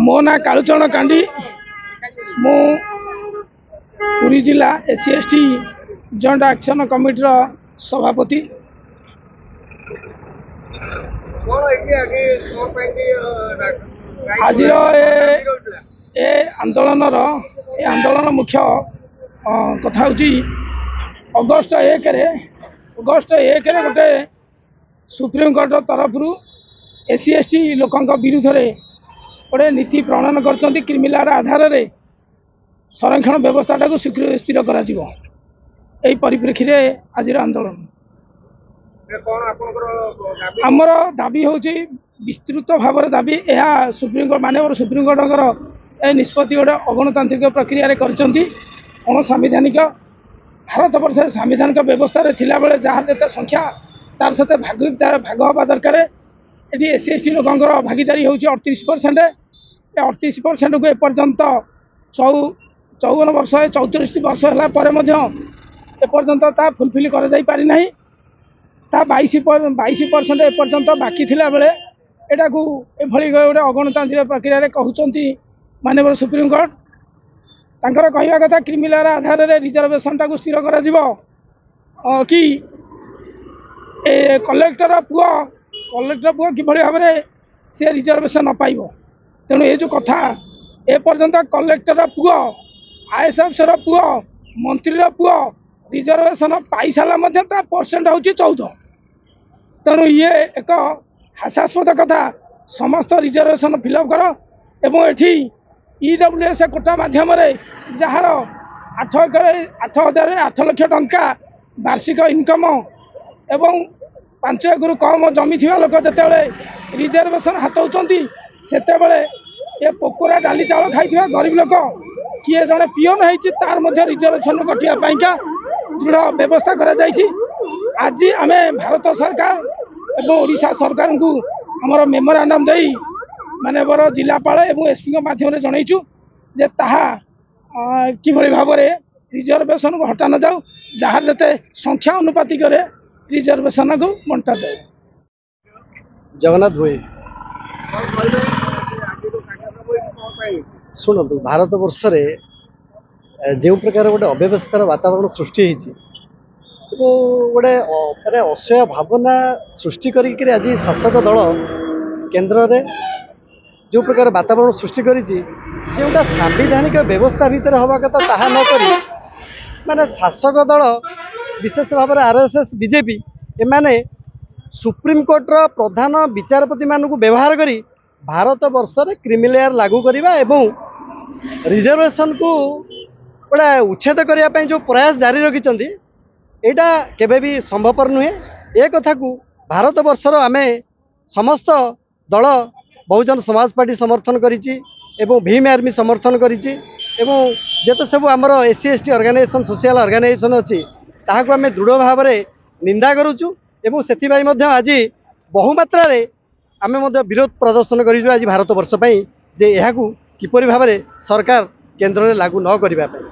मो ना कालुचरण कांडी मु पुरी जिला SC/ST जॉइंट एक्शन कमिटीर सभापति। आज आंदोलन मुख्य कथा अगस्ट 1 गोटे सुप्रीम कोर्ट तरफ SC/ST लोकों विरुद्ध रे गोटे नीति प्रणयन कर क्रिमिनाल आधार रे संरक्षण व्यवस्था को स्थिर कर परिप्रेक्षी में आज आंदोलन आमर दाबी हूँ विस्तृत भाव दाबी यह सुप्रीम कोर्ट माननीय सुप्रीम कोर्ट निष्पत्ति गोटे अगणतांत्रिक प्रक्रिया कर संवैधानिक भारत वर्ष संवैधानिक व्यवस्था थिला बेले जहाँ जिते संख्या तार सहित भाग हवा दरकार ये SC/ST लोकंर भागीदारी हूँ 38%। 38% को एपर्यंत 54 वर्ष 34 वर्ष है एपर्यंत फुलफिल कर पारि नहीं 22% एपर्यंत बाकी थिला बेले एटा को एभली गोटे अगणतांत्रिक प्रक्रिया कहउचंती माननीय सुप्रीम कोर्ट तांकर कहवा कथा क्रिमिनाल आधार रे रिजर्वेशन टाक स्थिर करा जिवो कि कलेक्टर पुआ किभली भाव में से रिजर्वेशन न पाइबो। तेणु ये जो कथा एपर्यंत कलेक्टर पुआ IAS अफसर पुआ मंत्री पुआ रिजर्वेशन पाई सारा परसेंट हूँ 14। तेणु ये एक हास्यास्पद कथा समस्त रिजर्वेशन फिलअप कर एवं एठी EWS कोटा माध्यम जार 8 लाख टंका वार्षिक इनकम एवं 5 एकड़ कम जमी थी लोक जिते रिजर्वेशन हाथौंती से ये पोकोरा डाली चाउल खाई गरीब लोक किए जड़े पिओन तार मध्य रिजर्वेशन कटिया दृढ़ व्यवस्था करा आज आम भारत सरकार एवं ओडिशा सरकार को आमर मेमोरांडम दे माननीय जिलापाल एवं SP माध्यम जनईचु जे ताहा किभली भाव में रिजर्वेशन को हटा न जाऊ जहाँ जिते संख्या अनुपातिक रिजर्वेशन को बंटा जाए। जगन्नाथ भाई शुणु भारत वर्ष जो प्रकार गोटे अव्यवस्थार वातावरण सृष्टि गोटे माने असह्य भावना सृष्टि करी आज शासक दल केन्द्र रे जो प्रकार वातावरण सृष्टि करी जोटा सांविधानिक व्यवस्था भितर हवा कथा ताहा न करी माने शासक दल विशेष भाव में RSS BJP एमाने सुप्रीम कोर्टर प्रधान विचारपति मानू व्यवहार करी भारत वर्ष रे क्रिमिनल लागू करवा एवं रिजर्वेशन को गोटे उच्छेद करने जो प्रयास जारी रखिंट यहाँ केबे भी संभवपर नुहे। ए कथा को भारत वर्षर आमे समस्त दल बहुजन समाज पार्टी समर्थन करिछि एवं भीम आर्मी समर्थन करिछि एवं जेते सब आमर SC/ST ऑर्गेनाइजेशन सोशल ऑर्गेनाइजेशन अच्छी ताहाको आमे दृढ़ भाव में निंदा करूछु एवं सेथिबाई मध्य आज बहुमात्रा रे आमे मध्य विरोध प्रदर्शन करिछु आज भारत वर्ष पई जे एहाकू किपरि भाव में सरकार केन्द्र में लागू न करिबा पई।